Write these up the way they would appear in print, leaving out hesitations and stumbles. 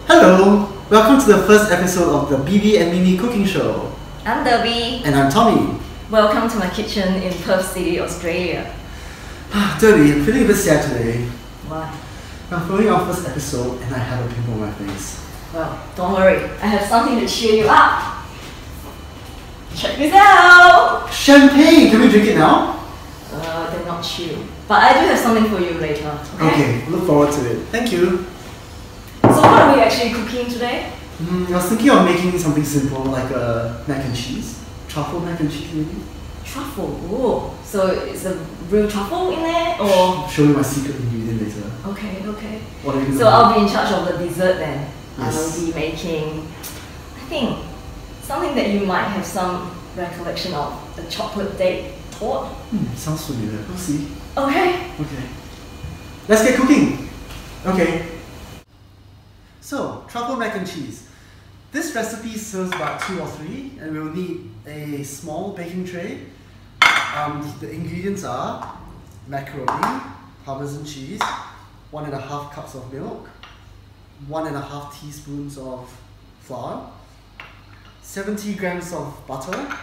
Hello! Welcome to the first episode of the Byby and Mymy cooking show. I'm Debbie. And I'm Tommy. Welcome to my kitchen in Perth City, Australia. Debbie, I'm feeling a bit sad today. Why? I'm filming our first episode and I have a pimple on my face. Well, don't worry. I have something to cheer you up. Check this out! Champagne! Can we drink it now? They're not chill. But I do have something for you later. Okay, look forward to it. Thank you. So what are we actually cooking today? I was thinking of making something simple like a mac and cheese. Truffle mac and cheese maybe? Truffle. Oh, so is a real truffle in there or? I'll show you my secret ingredient later. Okay. What are you So I'll be in charge of the dessert then. Yes. I will be making, I think, something that you might have some recollection of, a chocolate date torte. Sounds familiar. We'll see. Okay. Let's get cooking. Okay. So, truffle mac and cheese. This recipe serves about 2 or 3 and we'll need a small baking tray. The ingredients are macaroni, Parmesan cheese, 1.5 cups of milk, 1.5 teaspoons of flour, 70 grams of butter,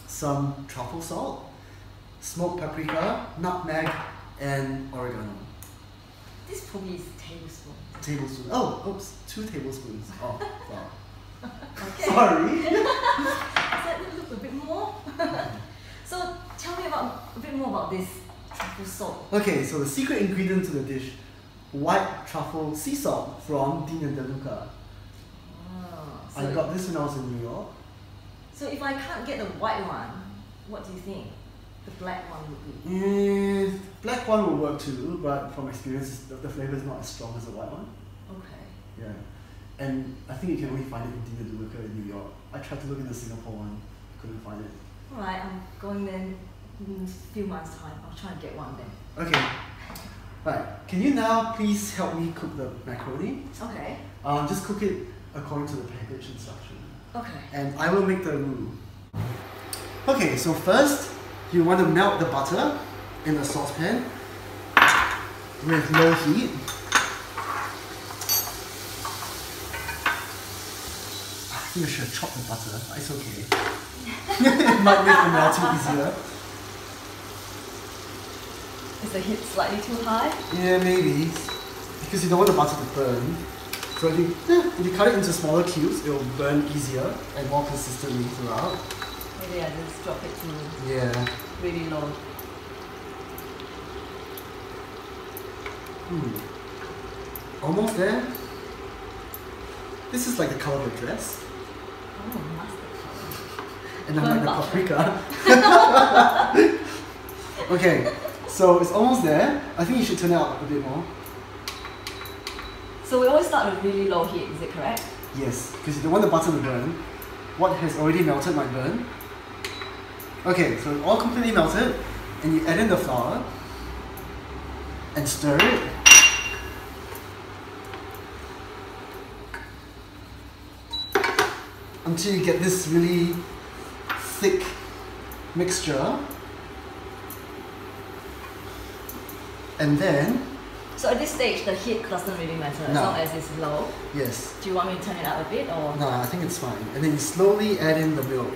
some truffle salt, smoked paprika, nutmeg, and oregano. This probably is a tablespoon. Tablespoon. Oh, oops, 2 tablespoons of flour. Okay. Sorry. That look a bit more. So tell me a bit more about this truffle salt. Okay, so the secret ingredient to the dish, white truffle sea salt from Dean and Deluca. So I got this when I was in New York. So if I can't get the white one, what do you think the black one would be? Black one will work too, but from experience, the flavor is not as strong as the white one. Okay. Yeah. And I think you can only find it in Dean and Deluca in New York. I tried to look in the Singapore one, couldn't find it. Alright, I'm going then in a few months' time. I'll try and get one then. Okay. Right. Can you now please help me cook the macaroni? Okay. Just cook it according to the package instruction. Okay. And I will make the roux. Okay, so first, you want to melt the butter in a saucepan with low heat. I think I should have chopped the butter, but it's okay. It might make the melting easier. Is the heat slightly too high? Yeah, maybe. Because you don't want the butter to burn. So if you cut it into smaller cubes, it will burn easier and more consistently throughout. Maybe I just drop it to really low. Almost there. This is like the color of your dress. Oh, mustard color. And I'm like the paprika. Okay, so it's almost there. I think you should turn it out a bit more. So we always start with really low heat, is it correct? Yes, because you don't want the butter to burn. What has already melted might burn. Okay, so it's all completely melted, and you add in the flour and stir it. Until you get this really thick mixture. And then... So at this stage, the heat doesn't really matter as long as it's low? Yes. Do you want me to turn it up a bit or? No, I think it's fine. And then you slowly add in the milk.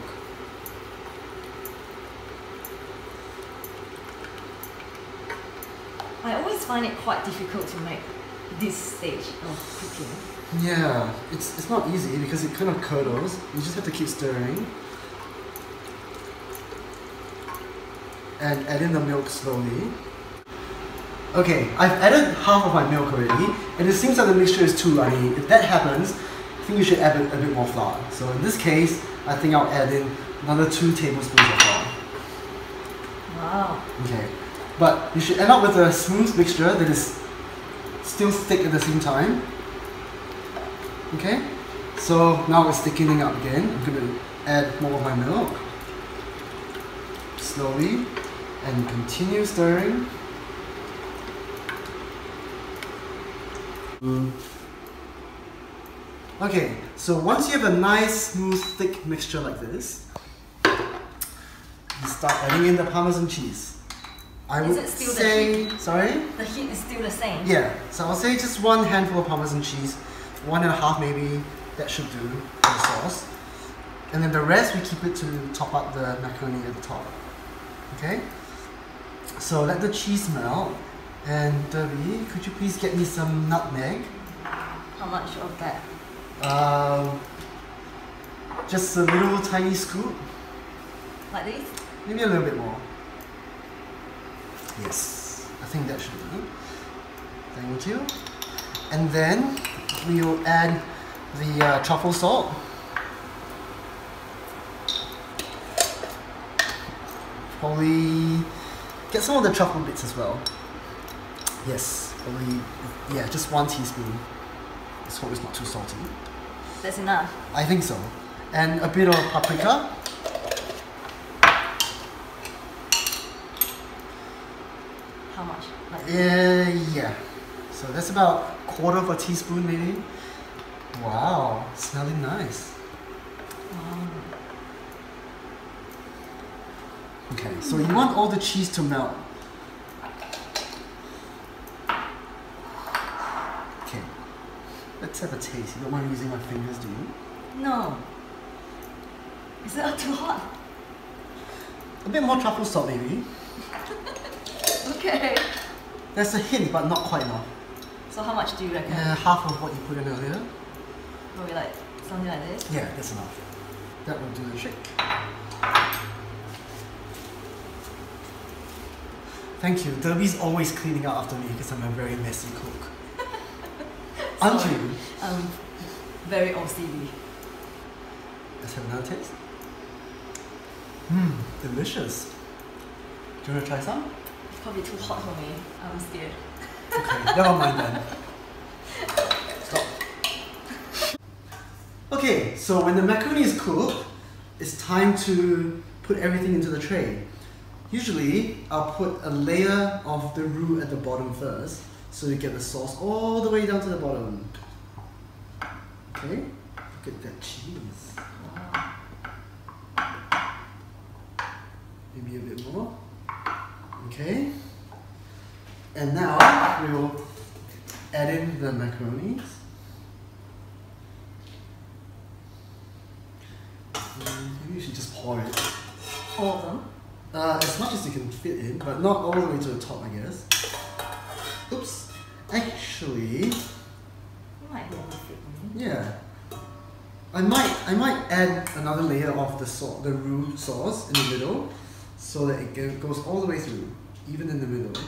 I always find it quite difficult to make this stage of cooking. Yeah, it's not easy because it kind of curdles. You just have to keep stirring. And add in the milk slowly. Okay, I've added half of my milk already, and it seems like the mixture is too runny. If that happens, I think you should add a bit more flour. So in this case, I think I'll add in another 2 tablespoons of flour. Wow. Okay, but you should end up with a smooth mixture that is still thick at the same time. Okay, so now it's thickening up again. I'm going to add more of my milk. Slowly, and continue stirring. Okay, so once you have a nice, smooth, thick mixture like this, you start adding in the Parmesan cheese. I Is would it still the say, heat? sorry? The heat is still the same? Yeah, so I'll say just 1 handful of Parmesan cheese, 1.5 maybe, that should do for the sauce. And then the rest we keep it to top up the macaroni at the top. Okay? So let the cheese melt. And Derby, could you please get me some nutmeg? How much of that? Just a little tiny scoop. Like this? Maybe a little bit more. Yes, I think that should do. Thank you. And then we will add the truffle salt. Probably get some of the truffle bits as well. Yes, probably, yeah, just 1 teaspoon. Let's hope it's not too salty. That's enough? I think so. And a bit of paprika. How much? Like Yeah. So that's about 1/4 teaspoon maybe. Wow, smelling nice. Okay, so you want all the cheese to melt. Okay, let's have a taste. You don't mind using my fingers, do you? No. Is it too hot? A bit more truffle salt maybe. Okay. That's a hint, but not quite enough. So how much do you reckon? Half of what you put in earlier. Probably like something like this? Yeah, that's enough. That will do the trick. Thank you. Derby's always cleaning up after me because I'm a very messy cook. Aren't Sorry. you? Very OCD. Let's have another taste. Delicious. Do you want to try some? It's probably too hot for me. I'm scared. Okay, never mind then. Stop. Okay, so when the macaroni is cooked, it's time to put everything into the tray. Usually, I'll put a layer of the roux at the bottom first, so you get the sauce all the way down to the bottom. Okay, look at that cheese. Wow. Maybe a bit more. Okay. And now we'll add in the macaronis. Maybe you should just pour it. All of them? As much as you can fit in, but not all the way to the top, I guess. Oops. Actually, You might be able to fit them. yeah. I might add another layer of the roux sauce in the middle, so that it goes all the way through, even in the middle.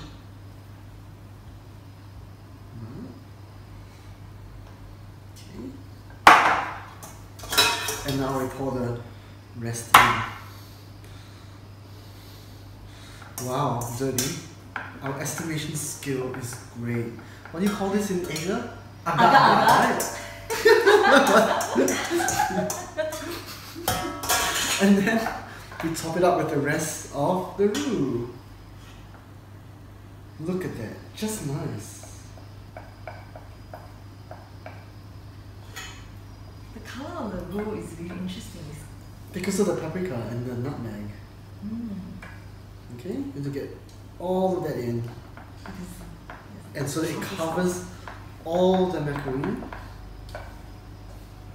Okay. And now we pour the rest in. Wow, Zerdy, our estimation skill is great. What do you call this in Asia? Agak-agak. And then we top it up with the rest of the roux. Look at that, just nice. The colour of the roux is really interesting. Because of the paprika and the nutmeg. Okay, and to get all of that in. And so that it covers all the macaroni.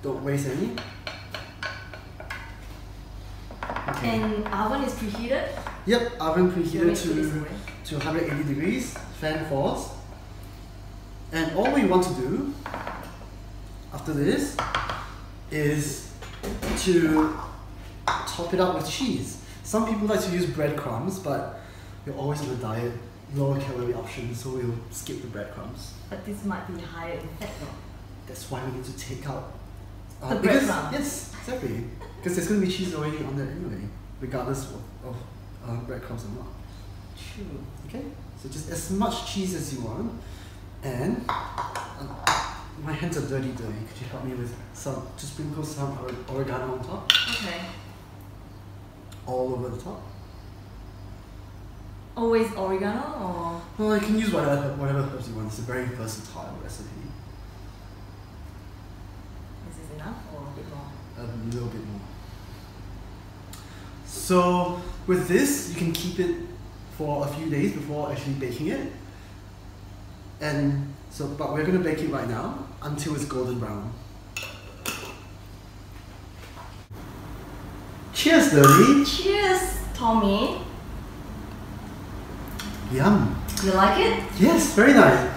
Don't waste any. Okay. And oven is preheated? Yep, oven You want me preheated to put this away? to 180 degrees, fan force. And all we want to do after this is to top it up with cheese. Some people like to use breadcrumbs, but we're always on a diet, lower calorie option, so we'll skip the breadcrumbs. But this might be higher in fat though. That's why we need to take out The because- breadcrumbs. Yes, exactly. Because there's going to be cheese already on there anyway, regardless of breadcrumbs or not. True. Okay, so just as much cheese as you want, and my hands are dirty. Could you help me with some, to sprinkle some oregano on top, Okay. all over the top? Always oregano or? Well, you can use whatever herbs you want. It's a very versatile recipe. Is this enough or a bit more? A little bit more. So with this, you can keep it for a few days before actually baking it. And so, but we're going to bake it right now until it's golden brown. Cheers, Lily. Cheers, Tommy. Yum. You like it? Yes, very nice.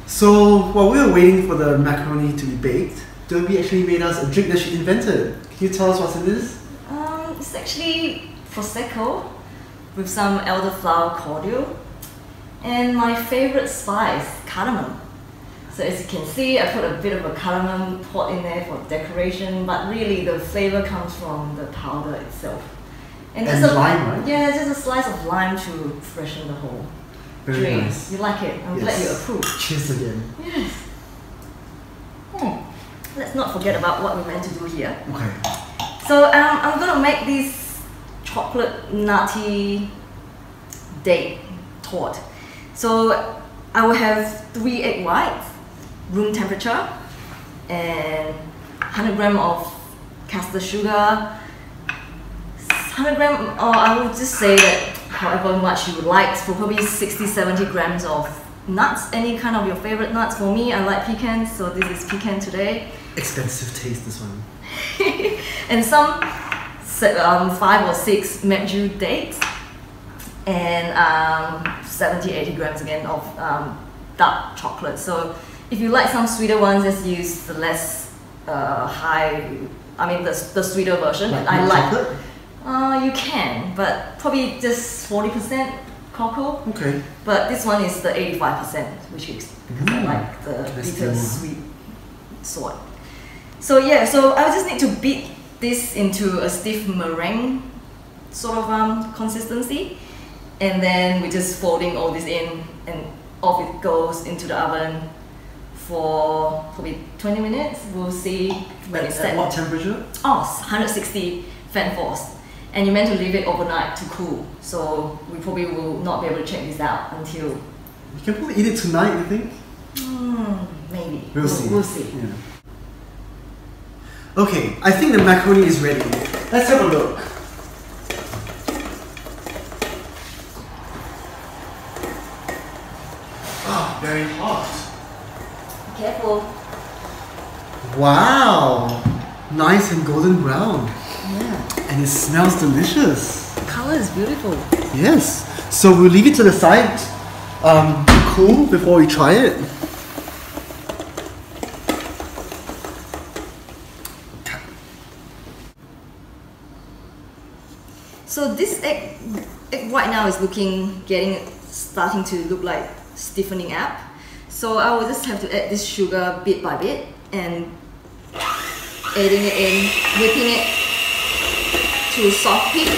So while we were waiting for the macaroni to be baked, Derby actually made us a drink that she invented. Can you tell us what it is? It's actually Prosecco with some elderflower cordial and my favorite spice, cardamom. So as you can see, I put a bit of a cardamom pot in there for decoration, but really the flavor comes from the powder itself. And lime, right? Yeah, just a slice of lime to freshen the whole Very drink. nice. You like it? I'm glad you approve. Cheers again. Yes. Let's not forget about what we're meant to do here. Okay. So I'm gonna make this chocolate nutty date torte. So I will have 3 egg whites, room temperature, and 100 gram of caster sugar, 100 gram, or I will just say that however much you would like, for probably 60-70 grams of nuts, any kind of your favorite nuts. For me, I like pecans, so this is pecan today. Expensive taste, this one. And some 5 or 6 Mac&Cheese dates, and 70-80 grams again of dark chocolate. So if you like some sweeter ones, just use the less the sweeter version. Like I like chocolate? You can, but probably just 40% cocoa. Okay. But this one is the 85%, which is because I like the bitter sweet sort. So yeah, so I just need to beat this into a stiff meringue sort of consistency, and then we're just folding all this in, and off it goes into the oven for probably 20 minutes. We'll see when it's set. At what temperature? Oh, 160 fan force. And you're meant to leave it overnight to cool. So we probably will not be able to check this out until... You can probably eat it tonight, you think? Maybe. We'll see. We'll see. Yeah. Okay, I think the macaroni is ready. Let's have a look. Ah, very hot. Be careful. Wow! Nice and golden brown. Yeah. And it smells delicious. The color is beautiful. Yes. So we'll leave it to the side to cool before we try it. So this egg white now is starting to look like stiffening up. So I will just have to add this sugar bit by bit and adding it in, whipping it to soft peak.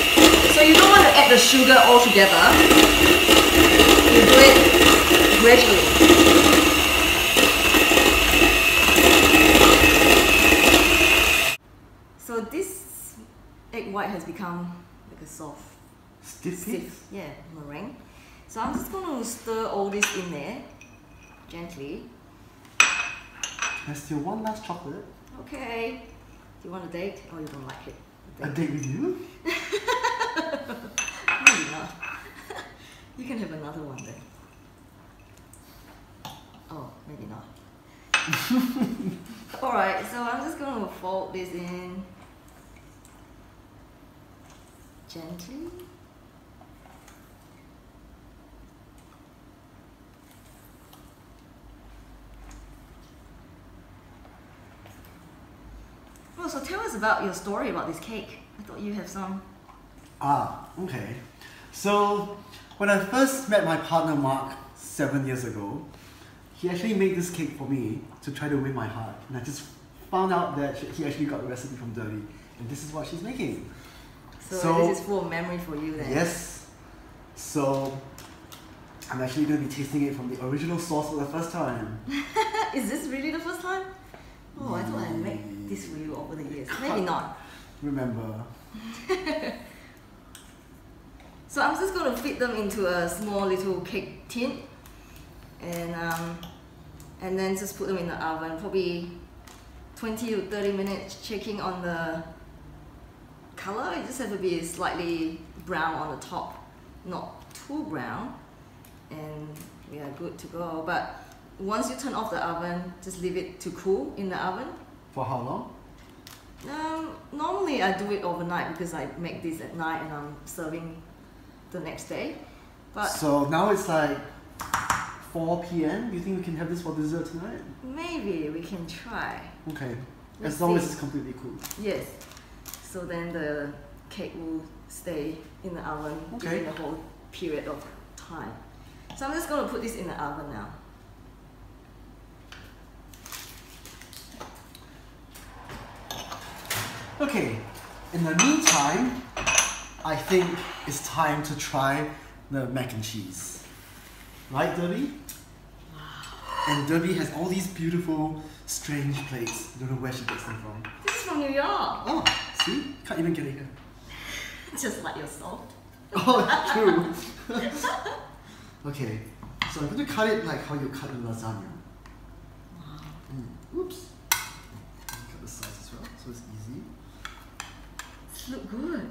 So you don't want to add the sugar all together. You do it gradually. So this egg white has become like a soft, stiff, yeah, meringue. So I'm just going to stir all this in there gently. There's still one last chocolate. Okay. Do you want a date or you don't like it? A date with you? Maybe not. You can have another one then. Oh, maybe not. Alright, so I'm just going to fold this in gently. Oh, so tell us about your story about this cake. I thought you have some. Ah, okay. So, when I first met my partner Mark 7 years ago, he actually made this cake for me to try to win my heart. And I just found out that he actually got the recipe from Derby. And this is what she's making. So this is full of memory for you then? Yes. So, I'm actually going to be tasting it from the original source for the first time. Is this really the first time? Oh, I thought I made this for you over the years. Maybe not. Remember. So I'm just going to fit them into a small little cake tin, and then just put them in the oven, probably 20 to 30 minutes, checking on the color. It just has to be slightly brown on the top, not full brown, and we are good to go. But once you turn off the oven, just leave it to cool in the oven. For how long? Normally I do it overnight because I make this at night and I'm serving the next day. But so now it's like 4 p.m. You think we can have this for dessert tonight? maybe we can try. Okay. Let's As long as see. it's completely cool. Yes. So then the cake will stay in the oven during the whole period of time. So I'm just going to put this in the oven now. Okay, in the meantime, I think it's time to try the mac and cheese. Right, Derby? Wow. And Derby has all these beautiful, strange plates. Don't know where she gets them from. This is from New York. Oh, see? Can't even get it here. Just like yourself. Oh, true. Okay, so I'm going to cut it like how you cut a lasagna. Wow. Oops. Cut the sides as well, so it's easy. This look good.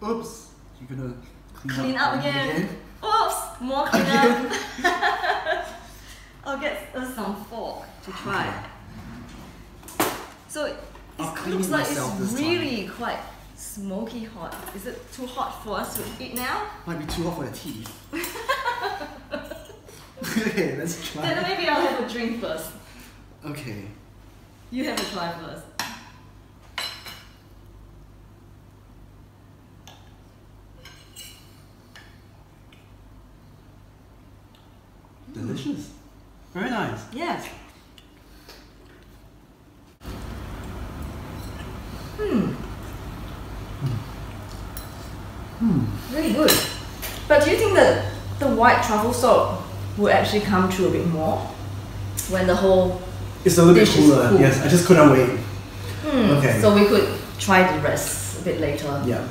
Oops. You're gonna Clean up again. Oops. More clean up. I'll get us some fork to try. So I'll it clean looks like myself it's this time. really quite smoky hot. Is it too hot for us to eat now? Might be too hot for your teeth. Okay, let's try. Then maybe I'll have a drink first. Okay. You have a try first. Delicious. Very nice. Yes. Very good. But do you think that the white truffle salt will actually come through a bit more when the whole It's a little bit dish is cooler. cool? Yes, I just couldn't wait. Okay. So we could try the rest a bit later. Yeah.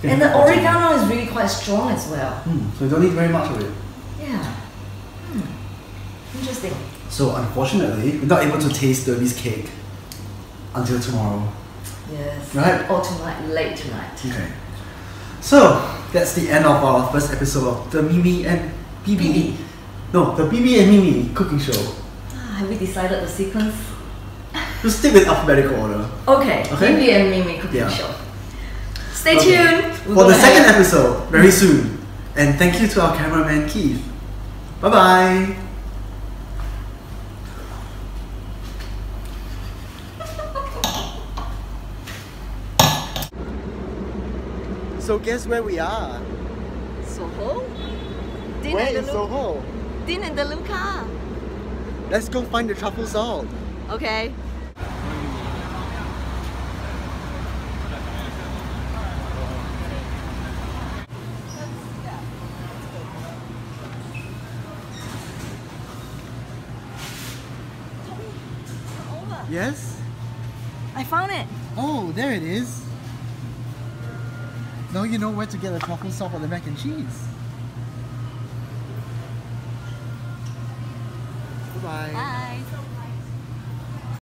And the oregano is really quite strong as well. So you don't need very much of it. Yeah. Interesting. So unfortunately, we're not able to taste Derby's cake until tomorrow. Yes. Right. Or tonight, late tonight. Okay. So that's the end of our first episode of the Mimi and Byby. Byby. No, the Byby and Mimi cooking show. Have we decided the sequence? We'll stick with alphabetical order. Okay. Okay. Byby and Mymy cooking Yeah. show. Stay Okay. tuned. We're For the gonna second have- episode, very soon. And thank you to our cameraman Keith. Bye bye. So guess where we are? Soho? Where in Soho? Din and Deluca. Let's go find the truffle salt. Okay. Yes? I found it. Oh, there it is. Now you know where to get the truffle salt for the mac and cheese. Bye-bye. Bye.